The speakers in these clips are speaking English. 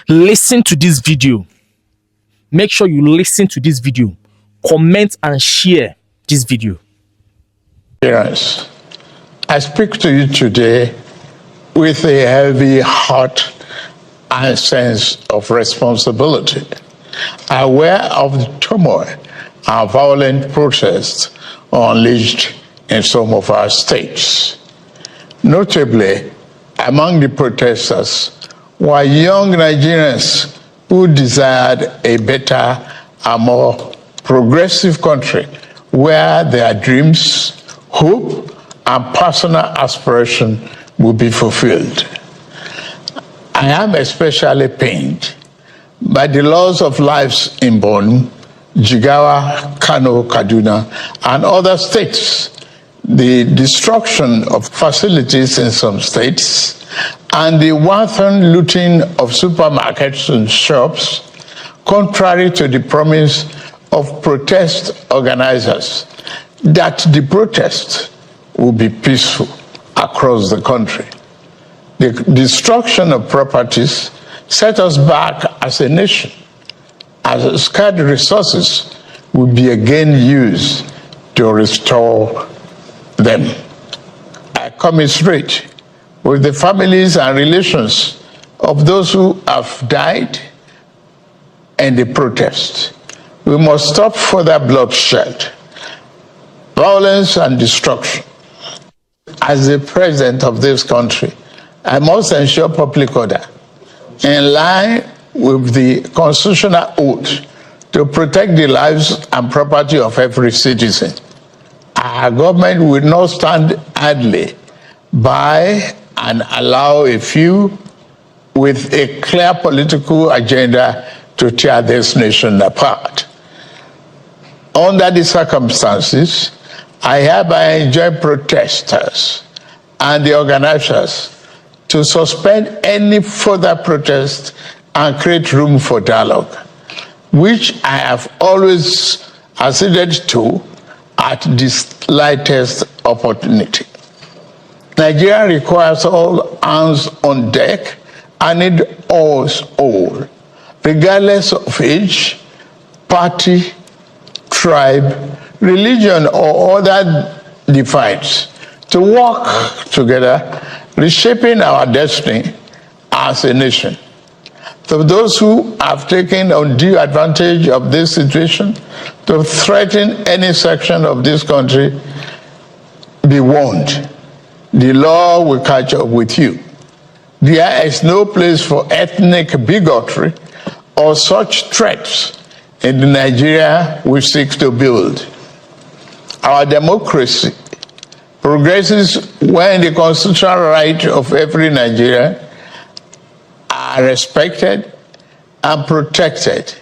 listen to this video. Make sure you listen to this video. Comment and share this video. Yes, I speak to you today with a heavy heart and sense of responsibility, aware of the turmoil and violent protests unleashed in some of our states. Notably, among the protesters were young Nigerians who desired a better and more progressive country where their dreams, hope, and personal aspiration will be fulfilled. I am especially pained by the loss of lives in Borno, Jigawa, Kano, Kaduna, and other states, the destruction of facilities in some states, and the wanton looting of supermarkets and shops, contrary to the promise of protest organizers that the protest will be peaceful across the country. The destruction of properties set us back as a nation, as scarce resources will be again used to restore them. I commiserate with the families and relations of those who have died in the protest. We must stop further bloodshed, violence, and destruction. As the president of this country, I must ensure public order in line with the constitutional oath to protect the lives and property of every citizen. Our government will not stand idly by and allow a few with a clear political agenda to tear this nation apart. Under the circumstances, I hereby enjoin protesters and the organizers to suspend any further protest and create room for dialogue, which I have always acceded to at the slightest opportunity. Nigeria requires all hands on deck and need us all, regardless of age, party, tribe, religion, or other divides, to work together, reshaping our destiny as a nation. To those who have taken undue advantage of this situation to threaten any section of this country, be warned. The law will catch up with you. There is no place for ethnic bigotry or such threats in the Nigeria we seek to build. Our democracy progresses when the constitutional rights of every Nigerian are respected and protected.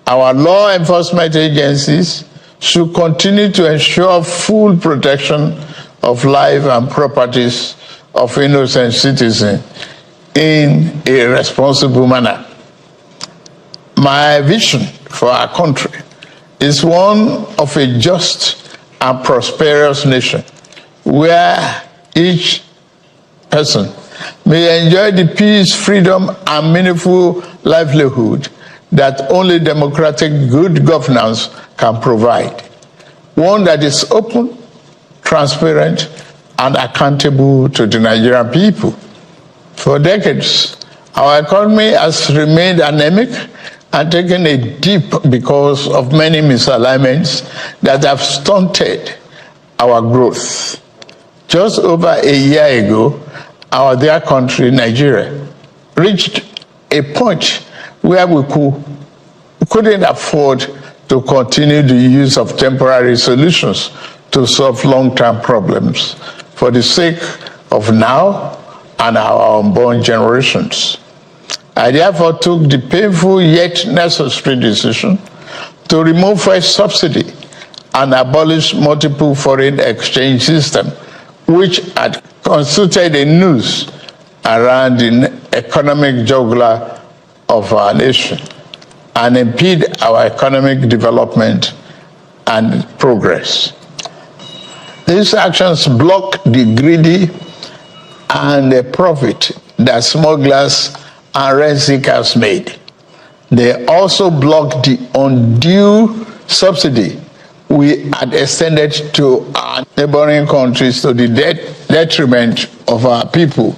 Our law enforcement agencies should continue to ensure full protection of life and properties of innocent citizens in a responsible manner. My vision for our country is one of a just and prosperous nation where each person may enjoy the peace, freedom, and meaningful livelihood that only democratic good governance can provide. One that is open, transparent, and accountable to the Nigerian people. For decades, our economy has remained anemic and taken a dip because of many misalignments that have stunted our growth. Just over a year ago, our dear country, Nigeria, reached a point where we couldn't afford to continue the use of temporary solutions to solve long-term problems for the sake of now and our unborn generations. I therefore took the painful yet necessary decision to remove first subsidy and abolish multiple foreign exchange system, which had constituted a noose around the economic jugular of our nation and impede our economic development and progress. These actions block the greedy and the profit that smugglers and rent seekers made. They also blocked the undue subsidy we had extended to our neighboring countries to the detriment of our people,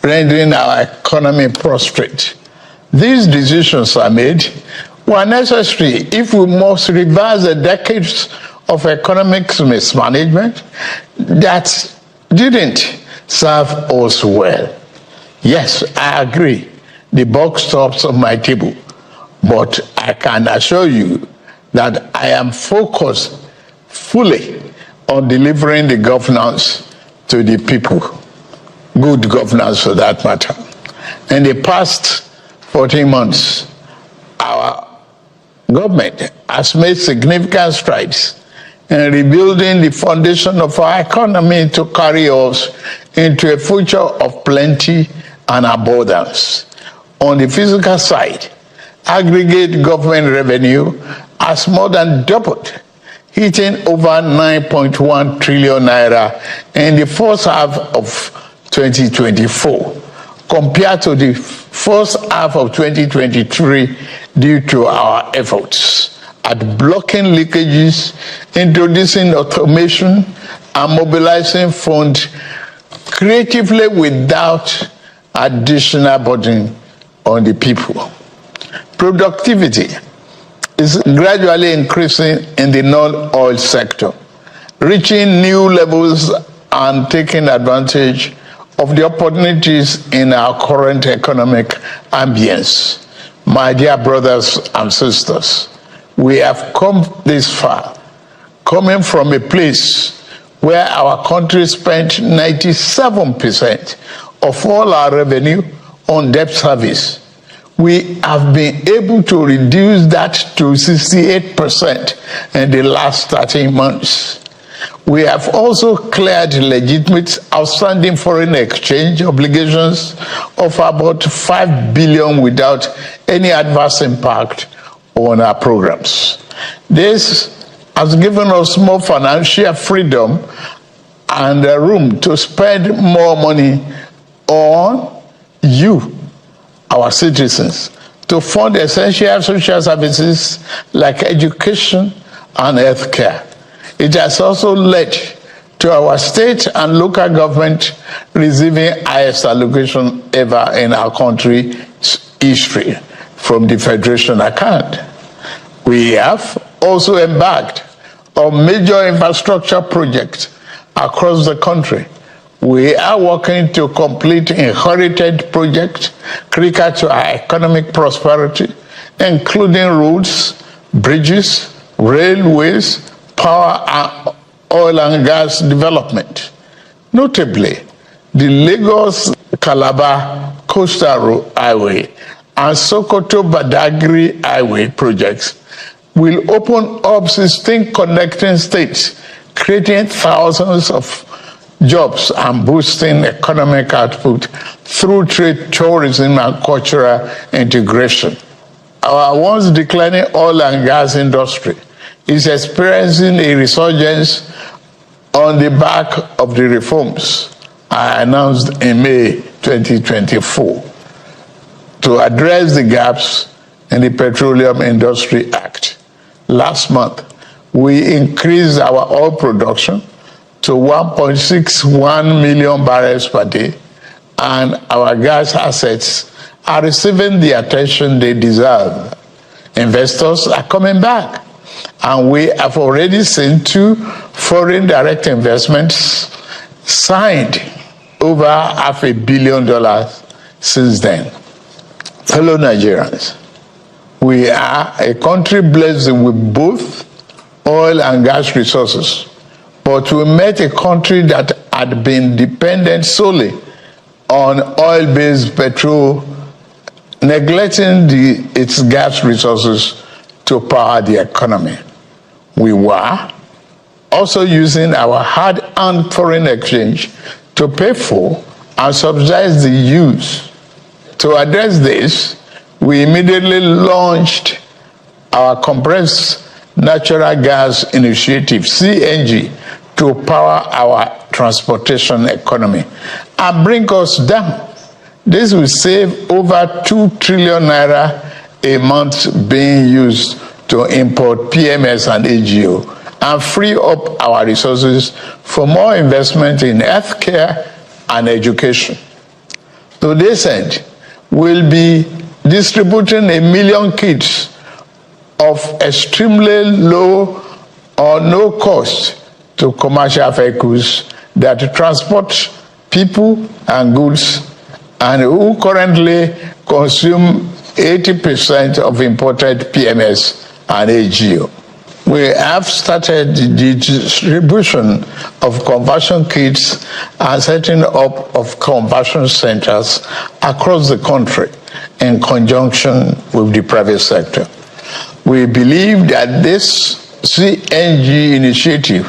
rendering our economy prostrate. These decisions are made were necessary if we must reverse the decades of economic mismanagement that didn't serve us well. Yes, I agree, the buck stops on my table, but I can assure you that I am focused fully on delivering the governance to the people, good governance for that matter. In the past 14 months, our government has made significant strides in rebuilding the foundation of our economy to carry us into a future of plenty and abundance. On the physical side, aggregate government revenue has more than doubled, hitting over 9.1 trillion naira in the first half of 2024, compared to the first half of 2023, due to our efforts at blocking leakages, introducing automation, and mobilizing funds creatively without additional burden on the people. Productivity is gradually increasing in the non-oil sector, reaching new levels and taking advantage of the opportunities in our current economic ambience. My dear brothers and sisters, we have come this far, coming from a place where our country spent 97% of all our revenue on debt service. We have been able to reduce that to 68% in the last 13 months. We have also cleared legitimate outstanding foreign exchange obligations of about 5 billion without any adverse impact on our programs. This has given us more financial freedom and room to spend more money on you, our citizens, to fund essential social services like education and healthcare. It has also led to our state and local government receiving highest allocation ever in our country's history from the federation account. We have also embarked on major infrastructure projects across the country. We are working to complete inherited projects critical to our economic prosperity, including roads, bridges, railways, power, and oil and gas development. Notably, the Lagos-Calabar Coastal Highway and Sokoto-Badagry Highway projects will open up 16 connecting states, creating thousands of jobs and boosting economic output through trade, tourism, and cultural integration. Our once declining oil and gas industry is experiencing a resurgence on the back of the reforms I announced in May 2024 to address the gaps in the Petroleum Industry Act. Last month, we increased our oil production to 1.61 million barrels per day, and our gas assets are receiving the attention they deserve. Investors are coming back, and we have already seen 2 foreign direct investments signed, over $500 million since then. Fellow Nigerians, we are a country blessed with both oil and gas resources, but we met a country that had been dependent solely on oil-based petrol, neglecting its gas resources to power the economy. We were also using our hard-earned foreign exchange to pay for and subsidize the use. To address this, we immediately launched our compressed natural gas initiative, CNG, to power our transportation economy and bring us down This will save over 2 trillion naira a month being used to import PMS and AGO and free up our resources for more investment in healthcare and education. To this end, we'll be distributing 1 million kits of extremely low or no cost to commercial vehicles that transport people and goods and who currently consume 80% of imported PMS and AGO. We have started the distribution of conversion kits and setting up of conversion centers across the country in conjunction with the private sector. We believe that this CNG initiative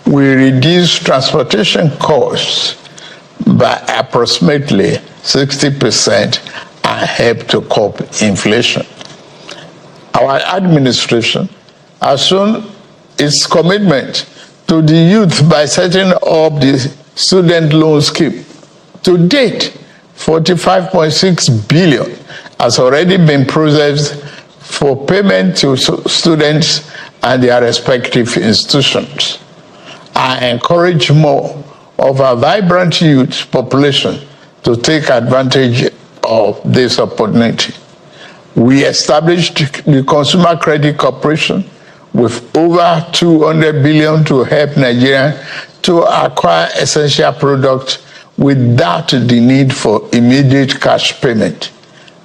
will reduce transportation costs by approximately 60% and help to curb inflation. Our administration has shown its commitment to the youth by setting up the student loan scheme. To date, 45.6 billion has already been processed for payment to students and their respective institutions. I encourage more of our vibrant youth population to take advantage of this opportunity. We established the Consumer Credit Corporation with over 200 billion to help Nigerians to acquire essential products without the need for immediate cash payment,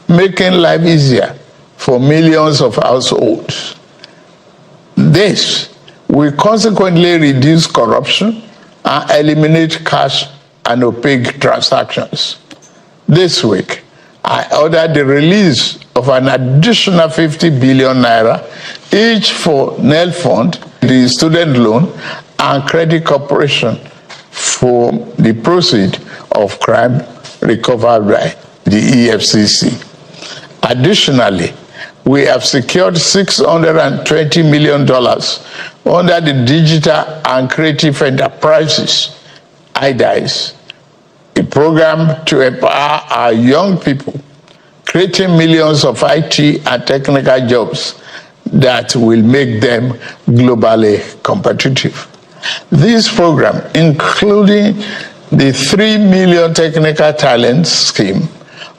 making life easier for millions of households. This will consequently reduce corruption and eliminate cash and opaque transactions. This week, I ordered the release of an additional 50 billion naira, each for NEL Fund, the student loan, and Credit Corporation for the proceeds of crime recovered by the EFCC. Additionally, we have secured $620 million under the Digital and Creative Enterprises, IDICE, a program to empower our young people, creating millions of IT and technical jobs that will make them globally competitive. This program, including the 3 million technical talent scheme,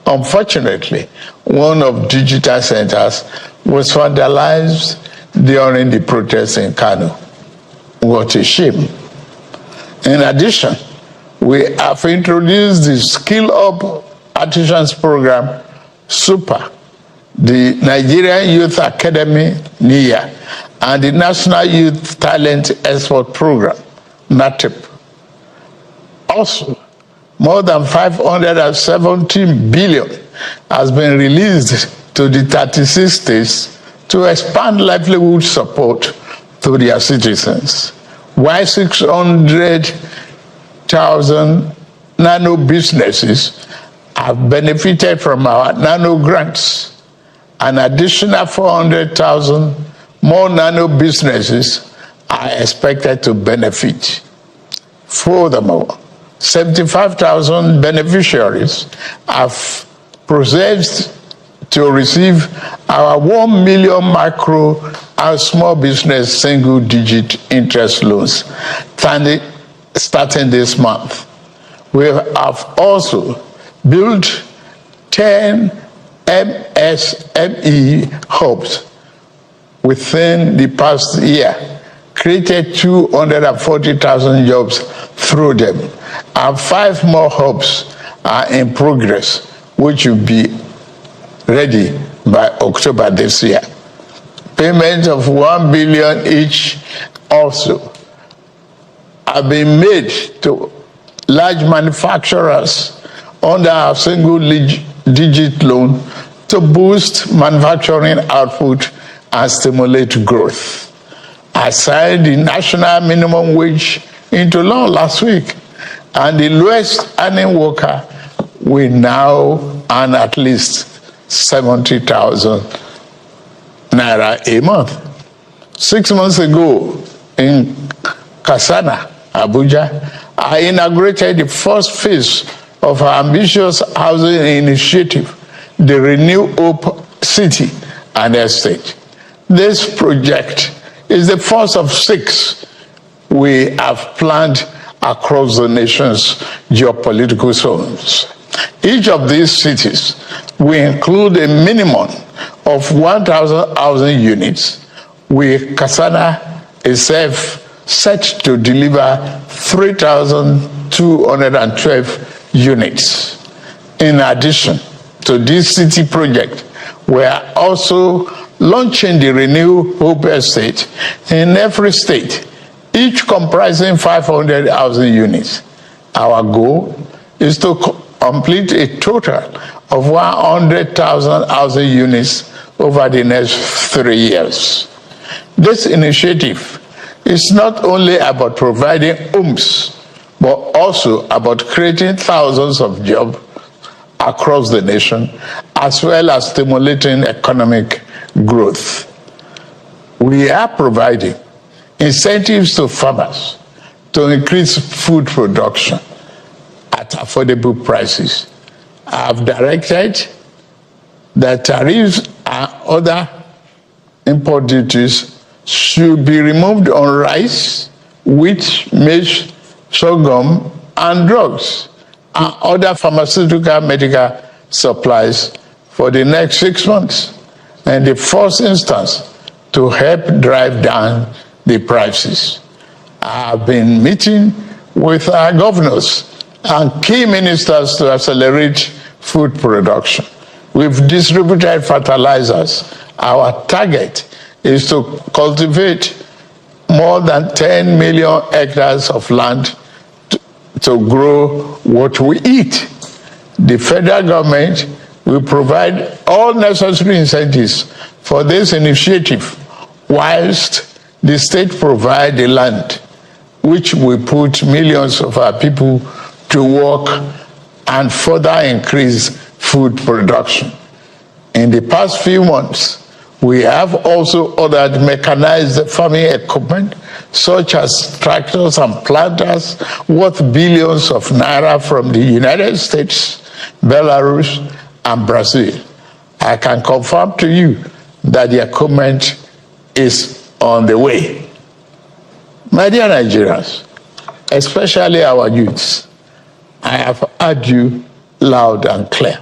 unfortunately, one of digital centers was vandalized during the protests in Kano. What a shame. In addition, we have introduced the Skill Up Artisans Program, SUPER, the Nigerian Youth Academy, NIA, and the National Youth Talent Export Program, NATEP. Also, more than 517 billion has been released to the 36 states to expand livelihood support to their citizens, while 600,000 nano businesses have benefited from our nano grants. An additional 400,000 more nano businesses are expected to benefit. Furthermore, 75,000 beneficiaries have processed to receive our 1 million micro and small business single-digit interest loans starting this month. We have also built 10 MSME hubs within the past year, created 240,000 jobs through them, and 5 more hubs are in progress, which will be ready by October this year. Payments of 1 billion each also have been made to large manufacturers under our single-digit loan to boost manufacturing output and stimulate growth. I signed the national minimum wage into law last week, and the lowest earning worker will now earn at least 70,000 naira a month. 6 months ago in Kasana, Abuja, I inaugurated the first phase of our ambitious housing initiative, the Renew Hope City and Estate. This project is the first of 6 we have planned across the nation's geopolitical zones. Each of these cities will include a minimum of 1,000 housing units, with Kasana itself set to deliver 3,212 units. In addition to this city project, we are also launching the Renew Hope Estate in every state, each comprising 500 housing units. Our goal is to complete a total of 100,000 housing units over the next 3 years. This initiative is not only about providing homes, but also about creating thousands of jobs across the nation, as well as stimulating economic growth. We are providing incentives to farmers to increase food production at affordable prices. I have directed that tariffs and other import duties should be removed on rice, wheat, maize, sorghum, and drugs, and other pharmaceutical medical supplies for the next 6 months, in the first instance, to help drive down the prices. I have been meeting with our governors and key ministers to accelerate food production. We've distributed fertilizers. Our target is to cultivate more than 10 million hectares of land to grow what we eat. The federal government will provide all necessary incentives for this initiative, whilst the state provide the land, which will put millions of our people to work and further increase food production. In the past few months, we have also ordered mechanized farming equipment, such as tractors and planters, worth billions of naira from the United States, Belarus, and Brazil. I can confirm to you that the equipment is on the way. My dear Nigerians, especially our youths, I have heard you loud and clear.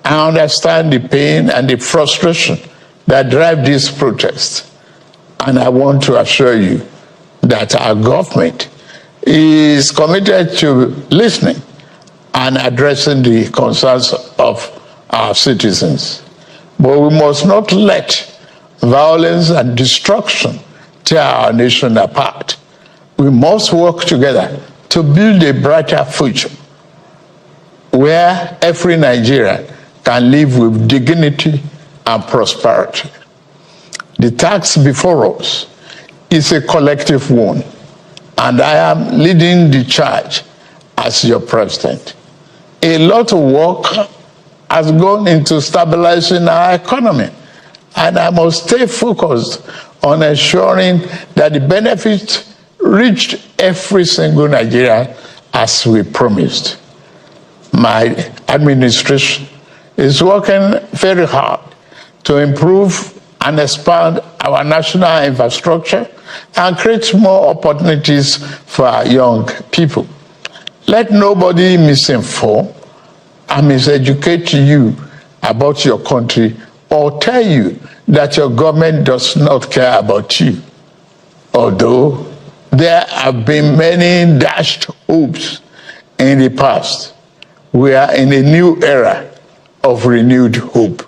I understand the pain and the frustration that drive these protests, and I want to assure you that our government is committed to listening and addressing the concerns of our citizens. But we must not let violence and destruction tear our nation apart. We must work together to build a brighter future where every Nigerian can live with dignity and prosperity. The task before us is a collective one, and I am leading the charge as your president. A lot of work has gone into stabilizing our economy, and I must stay focused on ensuring that the benefits reached every single Nigerian as we promised. My administration is working very hard to improve and expand our national infrastructure and create more opportunities for our young people. Let nobody misinform and miseducate you about your country or tell you that your government does not care about you. Although there have been many dashed hopes in the past, we are in a new era of renewed hope.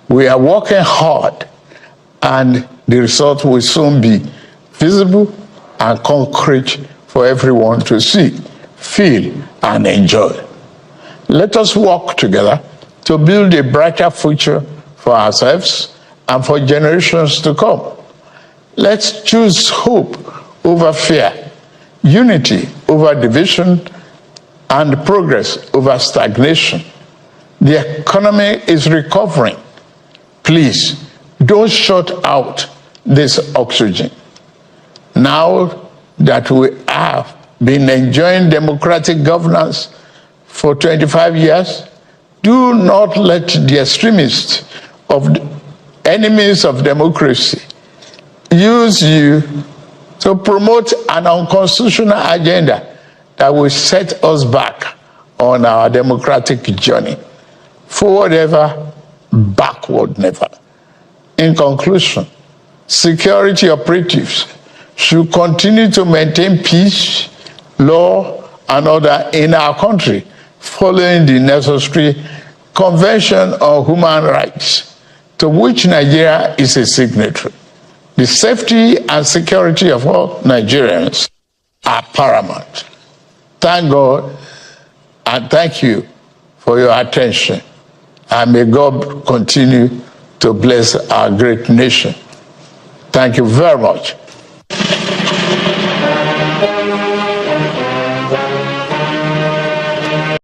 We are working hard, and the result will soon be visible and concrete for everyone to see, feel, and enjoy. Let us work together to build a brighter future for ourselves and for generations to come. Let's choose hope over fear, unity over division, and progress over stagnation. The economy is recovering. Please, don't shut out this oxygen. Now that we have been enjoying democratic governance for 25 years. Do not let the extremists of enemies of democracy use you to promote an unconstitutional agenda that will set us back on our democratic journey. Forward ever, backward never. In conclusion, security operatives should continue to maintain peace, law, and order in our country, following the necessary Convention on Human Rights, to which Nigeria is a signatory. The safety and security of all Nigerians are paramount. Thank God and thank you for your attention. And may God continue to bless our great nation. Thank you very much.